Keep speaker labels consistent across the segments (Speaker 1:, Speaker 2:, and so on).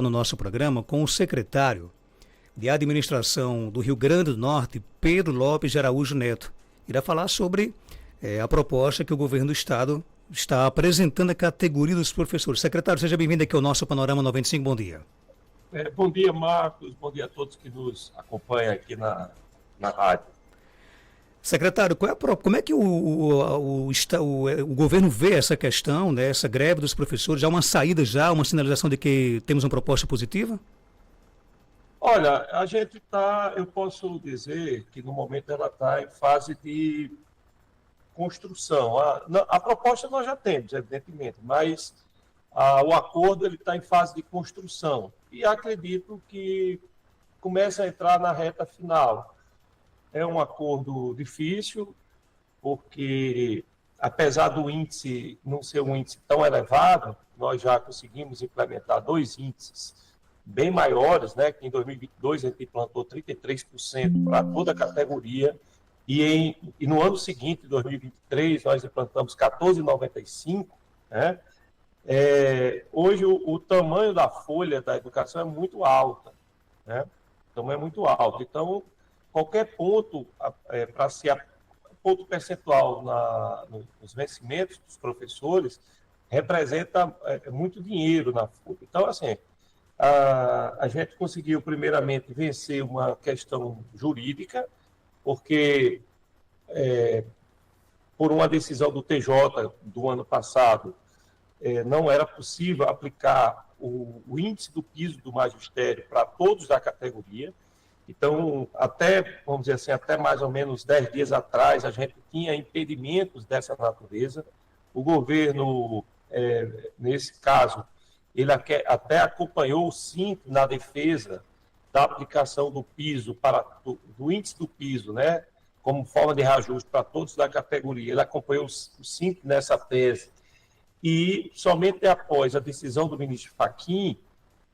Speaker 1: no nosso programa com o secretário de Administração do Rio Grande do Norte, Pedro Lopes de Araújo Neto. Irá falar sobre a proposta que o governo do estado está apresentando à categoria dos professores. Secretário, seja bem-vindo aqui ao nosso Panorama 95, bom dia.
Speaker 2: Bom dia, Marcos, bom dia a todos que nos acompanham aqui na rádio.
Speaker 1: Secretário, como é que o governo vê essa questão, né, essa greve dos professores? Já uma saída, uma sinalização de que temos uma proposta positiva?
Speaker 2: Olha, a gente está, eu posso dizer que no momento ela está em fase de construção. A proposta nós já temos, evidentemente, mas o acordo ele está em fase de construção. E acredito que começa a entrar na reta final. É um acordo difícil, porque apesar do índice não ser um índice tão elevado, nós já conseguimos implementar 2 índices bem maiores, né? Que em 2022 a gente implantou 33% para toda a categoria, e no ano seguinte, em 2023, nós implantamos 14,95%, né? Hoje o tamanho da folha da educação é muito alta, né? O tamanho é muito alto. Então, qualquer ponto para ser ponto percentual nos vencimentos dos professores representa muito dinheiro na folha. Então, assim, a gente conseguiu primeiramente vencer uma questão jurídica, porque por uma decisão do TJ do ano passado, não era possível aplicar o índice do piso do magistério para todos da categoria. Então, vamos dizer assim, até mais ou menos 10 dias atrás, a gente tinha impedimentos dessa natureza. O governo, nesse caso, ele até acompanhou o SINT na defesa da aplicação do piso, do índice do piso, né, como forma de reajuste para todos da categoria. Ele acompanhou o SINT nessa tese. E somente após a decisão do ministro Fachin,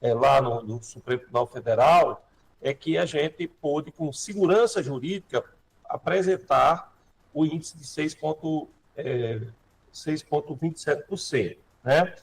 Speaker 2: lá no Supremo Tribunal Federal, é que a gente pôde, com segurança jurídica, apresentar o índice de 6,27%. Né?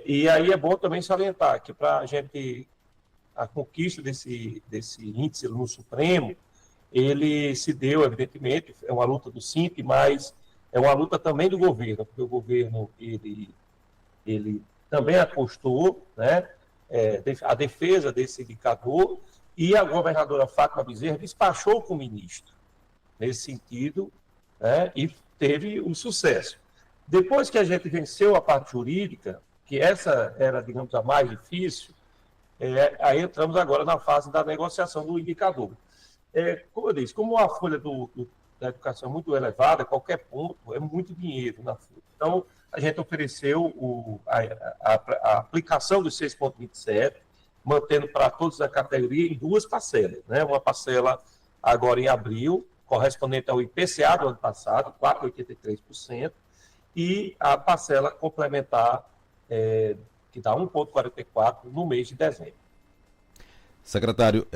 Speaker 2: E aí é bom também salientar que para a conquista desse índice no Supremo, ele se deu, evidentemente, é uma luta do SINT, mas é uma luta também do governo, porque o governo ele também apostou, né, a defesa desse indicador, e a governadora Fátima Bezerra despachou com o ministro nesse sentido, né, e teve um sucesso. Depois que a gente venceu a parte jurídica, que essa era, digamos, a mais difícil, aí entramos agora na fase da negociação do indicador. Como eu disse, como a folha da educação é muito elevada, qualquer ponto é muito dinheiro na folha. Então, a gente ofereceu a aplicação dos 6,27, mantendo para todos a categoria em 2 parcelas. Né? Uma parcela agora em abril, correspondente ao IPCA do ano passado, 4,83%, e a parcela complementar, que dá 1,44% no mês de dezembro.
Speaker 3: Secretário,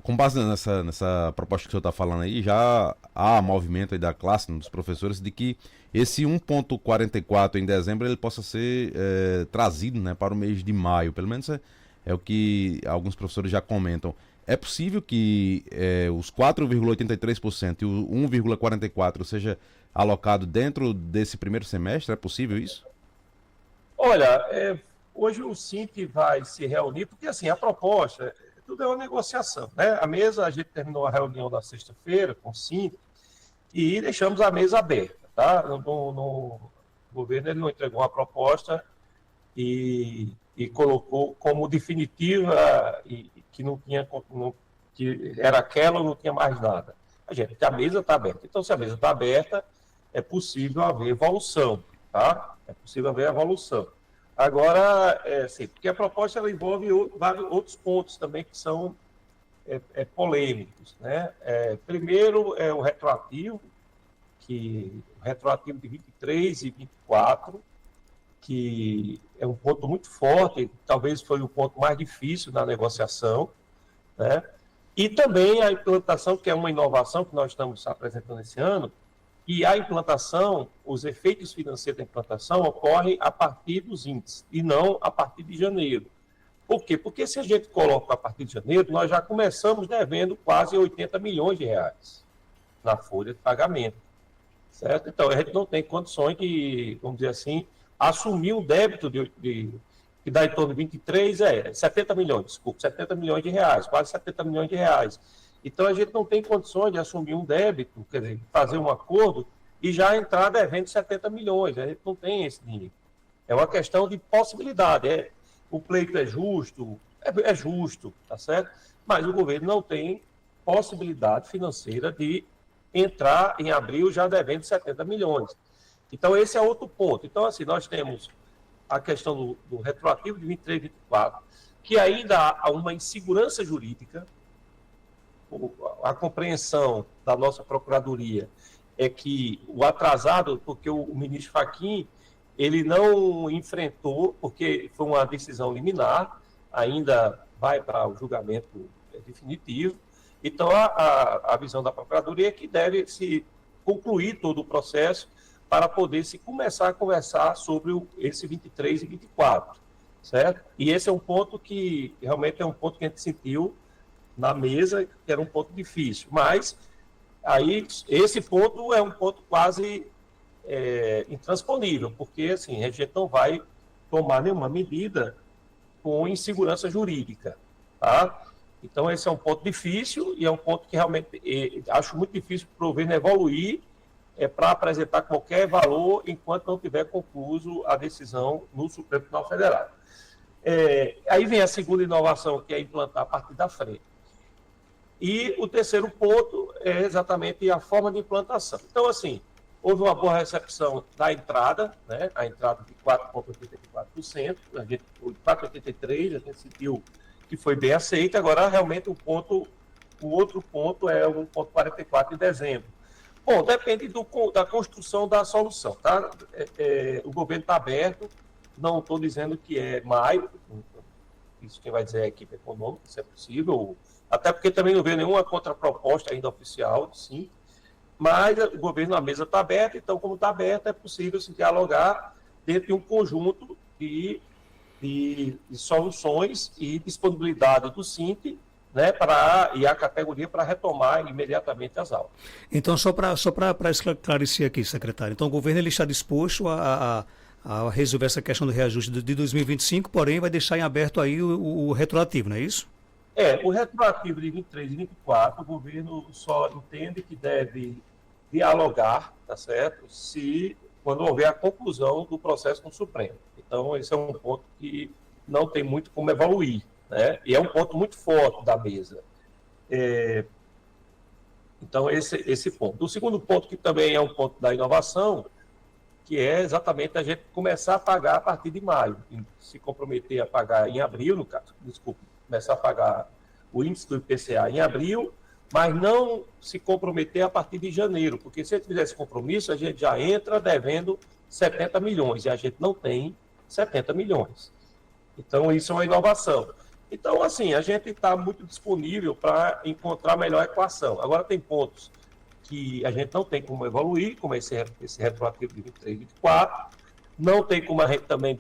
Speaker 3: com base nessa proposta que o senhor está falando aí, já há movimento aí da classe, dos professores, de que esse 1,44 em dezembro ele possa ser trazido, né, para o mês de maio. Pelo menos é o que alguns professores já comentam. É possível que os 4,83% e o 1,44% seja alocado dentro desse primeiro semestre? É possível isso?
Speaker 2: Olha, hoje o SINT vai se reunir, porque assim, a proposta, tudo é uma negociação, né? A gente terminou a reunião na sexta-feira com o SINT e deixamos a mesa aberta, tá? No governo ele não entregou uma proposta e colocou como definitiva e que não tinha, que era aquela ou não tinha mais nada. A mesa está aberta. Então, se a mesa está aberta, é possível haver evolução, tá? É possível haver evolução. Agora, sim, porque a proposta ela envolve vários outros pontos também que são polêmicos, né? Primeiro é o retroativo de 23 e 24, que é um ponto muito forte, talvez foi o ponto mais difícil na negociação, né? E também a implantação, que é uma inovação que nós estamos apresentando esse ano, e a implantação, os efeitos financeiros da implantação ocorrem a partir dos índices, e não a partir de janeiro. Por quê? Porque se a gente coloca a partir de janeiro, nós já começamos devendo quase 80 milhões de reais na folha de pagamento, certo? Então, a gente não tem condições de, vamos dizer assim, assumir um débito que dá em torno de 70 milhões, desculpa, 70 milhões de reais, quase 70 milhões de reais. Então, a gente não tem condições de assumir um débito, quer dizer, fazer um acordo e já entrar devendo 70 milhões. A gente não tem esse dinheiro. É uma questão de possibilidade. O pleito é justo, justo, tá certo? Mas o governo não tem possibilidade financeira de entrar em abril já devendo 70 milhões. Então, esse é outro ponto. Então, assim, nós temos a questão do retroativo de 23 e 24, que ainda há uma insegurança jurídica. A compreensão da nossa Procuradoria é que o atrasado, porque o ministro Fachin, ele não enfrentou, porque foi uma decisão liminar, ainda vai para o julgamento definitivo. Então, a visão da Procuradoria é que deve se concluir todo o processo para poder se começar a conversar sobre esse 23 e 24, certo? E esse é um ponto que realmente é um ponto que a gente sentiu na mesa, que era um ponto difícil. Mas aí esse ponto é um ponto quase intransponível, porque assim, a gente não vai tomar nenhuma medida com insegurança jurídica, tá? Então, esse é um ponto difícil e é um ponto que realmente acho muito difícil para o governo evoluir para apresentar qualquer valor enquanto não tiver concluído a decisão no Supremo Tribunal Federal. Aí vem a segunda inovação, que é implantar a partir da frente. E o terceiro ponto é exatamente a forma de implantação. Então, assim, houve uma boa recepção da entrada, né? A entrada de 4,84%, a gente foi 4,83%, a gente sentiu que foi bem aceita. Agora, realmente, o outro ponto é o 1,44% em dezembro. Bom, depende da construção da solução, tá? O governo está aberto, não estou dizendo que é maio, isso quem vai dizer é a equipe econômica, se é possível, até porque também não veio nenhuma contraproposta ainda oficial, sim, mas o governo na mesa está aberto, então, como está aberto, é possível se dialogar dentro de um conjunto de soluções e disponibilidade do SINT, né, e a categoria para retomar imediatamente as aulas.
Speaker 1: Então, só para esclarecer aqui, secretário, então o governo ele está disposto a resolver essa questão do reajuste de 2025, porém vai deixar em aberto aí o retroativo, não é isso?
Speaker 2: O retroativo de 23 e 24, o governo só entende que deve dialogar, tá certo? Quando houver a conclusão do processo no Supremo. Então, esse é um ponto que não tem muito como evoluir, né? E é um ponto muito forte da mesa. Então, esse ponto. O segundo ponto, que também é um ponto da inovação, que é exatamente a gente começar a pagar a partir de maio, se comprometer a pagar em abril, no caso, começar a pagar o índice do IPCA em abril, mas não se comprometer a partir de janeiro, porque se a gente fizer esse compromisso, a gente já entra devendo 70 milhões, e a gente não tem 70 milhões. Então, isso é uma inovação. Então, assim, a gente está muito disponível para encontrar a melhor equação. Agora, tem pontos que a gente não tem como evoluir, como esse retroativo de 23 e 24, não tem como a gente também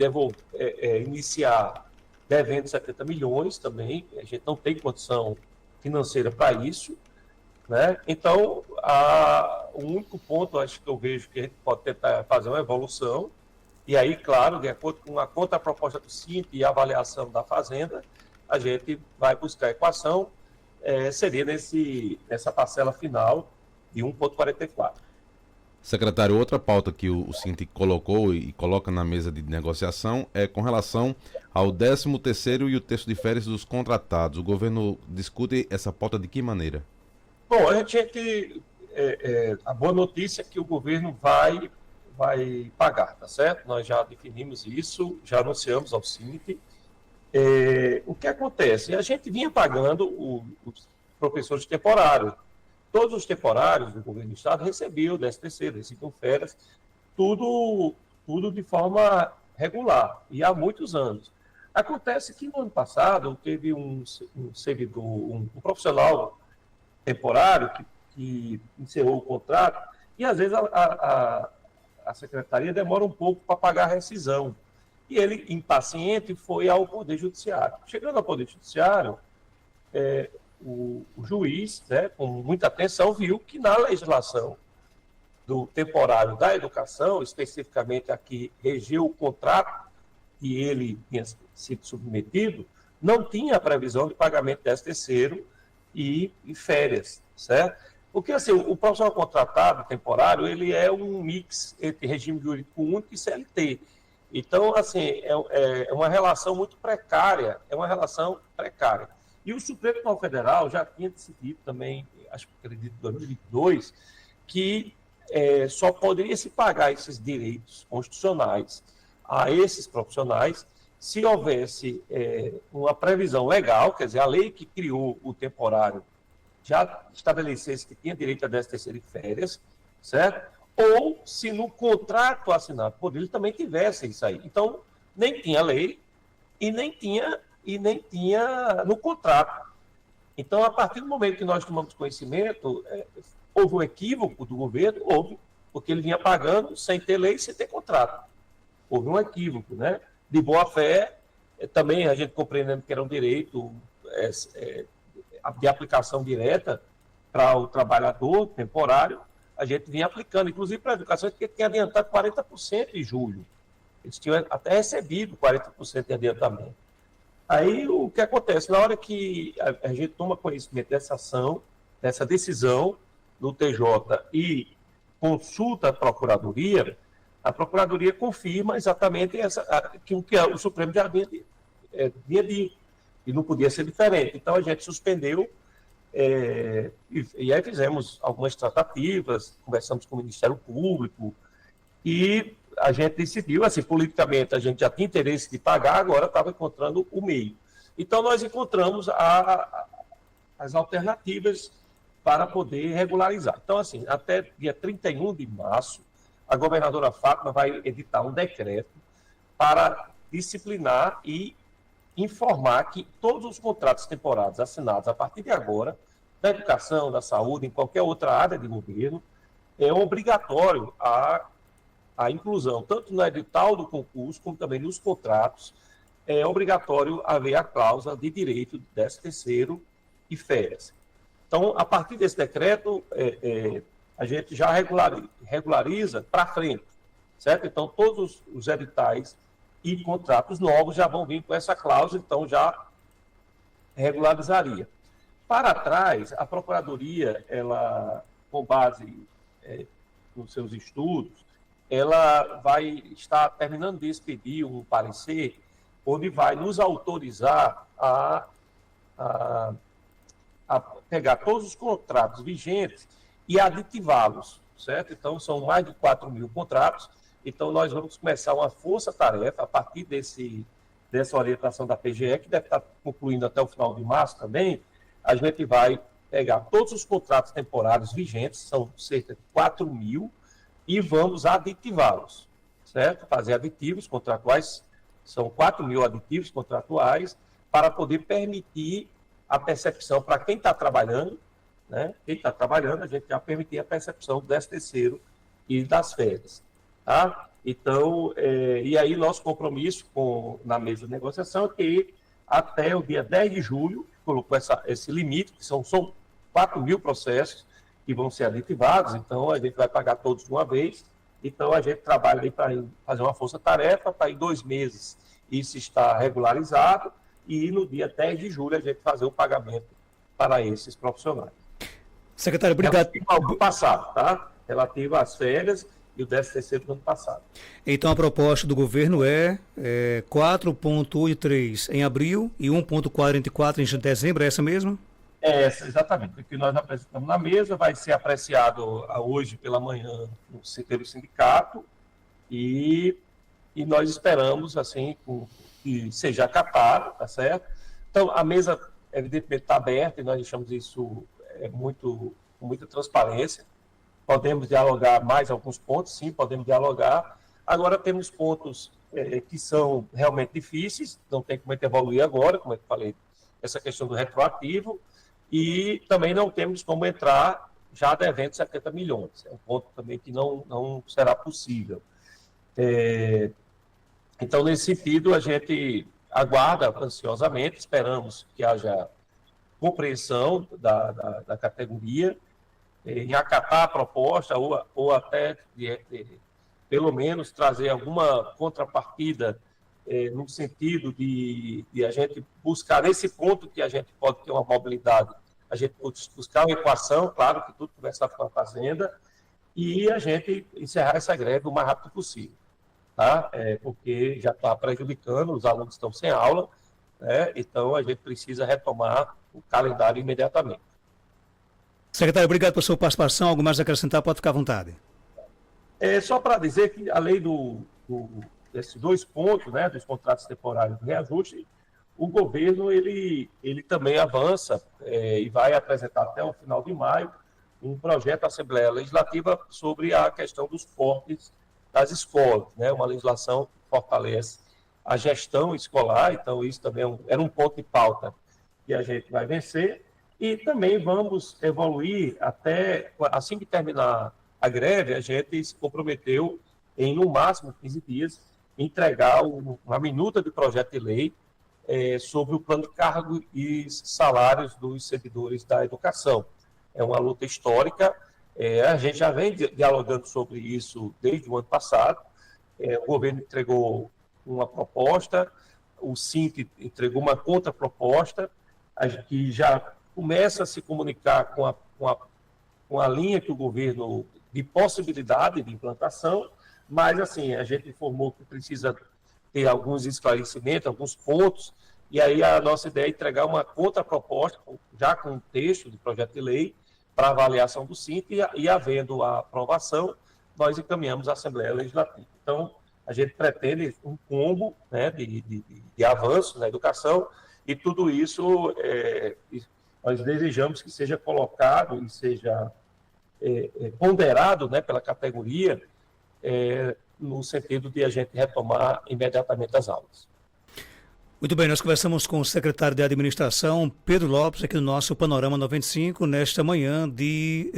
Speaker 2: iniciar devendo 70 milhões também, a gente não tem condição financeira para isso, né? Então, o único ponto, acho que eu vejo que a gente pode tentar fazer uma evolução, e aí, claro, de acordo com a contraproposta do SINT e a avaliação da Fazenda, a gente vai buscar a equação, seria nessa parcela final de 1,44.
Speaker 3: Secretário, outra pauta que o SINT colocou e coloca na mesa de negociação é com relação ao 13º e o terço de férias dos contratados. O governo discute essa pauta de que maneira?
Speaker 2: Bom, a boa notícia é que o governo vai pagar, tá certo? Nós já definimos isso, já anunciamos ao SINT. O que acontece? A gente vinha pagando os professores temporários. Todos os temporários do governo do Estado recebiam o 13º, recebiam férias, tudo de forma regular, e há muitos anos. Acontece que no ano passado teve um servidor, um profissional temporário que encerrou o contrato, e às vezes a secretaria demora um pouco para pagar a rescisão. E ele, impaciente, foi ao Poder Judiciário. Chegando ao Poder Judiciário, o juiz, né, com muita atenção, viu que na legislação do temporário da educação, especificamente aqui regeu o contrato que ele tinha sido submetido, não tinha a previsão de pagamento de 13º e férias, certo? Porque, assim, o profissional contratado temporário, ele é um mix entre regime jurídico único e CLT. Então, assim, é uma relação muito precária, E o Supremo Tribunal Federal já tinha decidido também, acho que acredito, em 2022, que só poderia se pagar esses direitos constitucionais a esses profissionais se houvesse uma previsão legal, quer dizer, a lei que criou o temporário já estabelecesse que tinha direito a 13º e férias, certo? Ou se no contrato assinado por ele também tivesse isso aí. Então, nem tinha lei e nem tinha no contrato. Então, a partir do momento que nós tomamos conhecimento, houve um equívoco do governo, porque ele vinha pagando sem ter lei e sem ter contrato. Houve um equívoco, né? De boa fé, também a gente compreendendo que era um direito de aplicação direta para o trabalhador temporário, a gente vinha aplicando, inclusive para a educação, que tinha adiantado 40% em julho. Eles tinham até recebido 40% de adiantamento. Aí, o que acontece? Na hora que a gente toma conhecimento dessa ação, dessa decisão do TJ e consulta a Procuradoria confirma exatamente que o Supremo já havia dito, e não podia ser diferente. Então, a gente suspendeu, e aí fizemos algumas tratativas, conversamos com o Ministério Público, e a gente decidiu, assim, politicamente a gente já tinha interesse de pagar, agora estava encontrando o meio. Então, nós encontramos as alternativas para poder regularizar. Então, assim, até dia 31 de março, a governadora Fátima vai editar um decreto para disciplinar e informar que todos os contratos temporários assinados a partir de agora, da educação, da saúde, em qualquer outra área de governo, é obrigatório a inclusão, tanto no edital do concurso, como também nos contratos, é obrigatório haver a cláusula de direito de 13º e férias. Então, a partir desse decreto, a gente já regulariza para frente, certo? Então, todos os editais e contratos novos já vão vir com essa cláusula, então já regularizaria. Para trás, a Procuradoria, ela, com base nos seus estudos, ela vai estar terminando de expedir um parecer onde vai nos autorizar a pegar todos os contratos vigentes e aditivá-los, certo? Então, são mais de 4.000 contratos. Então, nós vamos começar uma força-tarefa a partir dessa orientação da PGE, que deve estar concluindo até o final de março também. A gente vai pegar todos os contratos temporários vigentes, são cerca de 4.000, e vamos aditivá-los, certo? Fazer aditivos contratuais, são 4.000 aditivos contratuais, para poder permitir a percepção para quem está trabalhando, né? Quem está trabalhando, a gente já permitir a percepção do 13º e das férias, tá? Então, e aí nosso compromisso na mesa de negociação é que até o dia 10 de julho, colocou esse limite, que são 4.000 processos que vão ser aditivados, então a gente vai pagar todos de uma vez. Então a gente trabalha aí para fazer uma força-tarefa, para em 2 meses isso estar regularizado, e no dia 10 de julho a gente fazer o pagamento para esses profissionais.
Speaker 1: Secretário, obrigado.
Speaker 2: Relativo ao ano passado, tá? Relativo às férias e o 13º do ano passado.
Speaker 1: Então a proposta do governo é 4,83 em abril e 1,44 em dezembro, é essa mesmo?
Speaker 2: Essa, exatamente. O que nós apresentamos na mesa vai ser apreciado hoje pela manhã pelo sindicato e nós esperamos, assim, que seja acatado, tá certo? Então, a mesa, evidentemente, está aberta e nós deixamos isso com muita transparência. Podemos dialogar mais alguns pontos, sim, podemos dialogar. Agora, temos pontos que são realmente difíceis, não tem como evoluir agora, como eu falei, essa questão do retroativo, e também não temos como entrar já devendo 70 milhões. É um ponto também que não será possível. Então, nesse sentido, a gente aguarda ansiosamente, esperamos que haja compreensão da categoria, em acatar a proposta ou até, pelo menos, trazer alguma contrapartida no sentido de a gente buscar, nesse ponto que a gente pode ter uma mobilidade, a gente buscar uma equação, claro que tudo conversado com a Fazenda, e a gente encerrar essa greve o mais rápido possível, tá? Porque já está prejudicando, os alunos estão sem aula, né? Então a gente precisa retomar o calendário imediatamente.
Speaker 1: Secretário, obrigado pela sua participação. Algo mais a acrescentar, pode ficar à vontade.
Speaker 2: Só para dizer que, além desses 2 pontos, né, dos contratos temporários de reajuste, o governo ele também avança e vai apresentar até o final de maio um projeto à Assembleia Legislativa sobre a questão dos portes das escolas, né, uma legislação que fortalece a gestão escolar. Então isso também era um ponto de pauta que a gente vai vencer, e também vamos evoluir até, assim que terminar a greve, a gente se comprometeu em, no máximo, 15 dias, entregar uma minuta de projeto de lei sobre o plano de cargo e salários dos servidores da educação. É uma luta histórica, a gente já vem dialogando sobre isso desde o ano passado, o governo entregou uma proposta, o SINT entregou uma contraproposta, que já começa a se comunicar com a linha que o governo, de possibilidade de implantação, mas assim, a gente informou que precisa ter alguns esclarecimentos, alguns pontos, e aí a nossa ideia é entregar uma contraproposta, já com um texto de projeto de lei, para avaliação do SINT, e havendo a aprovação, nós encaminhamos à Assembleia Legislativa. Então, a gente pretende um combo, né, de avanço na educação, e tudo isso nós desejamos que seja colocado e seja ponderado, né, pela categoria, no sentido de a gente retomar imediatamente as aulas.
Speaker 1: Muito bem, nós conversamos com o secretário de Administração, Pedro Lopes, aqui no nosso Panorama 95, nesta manhã de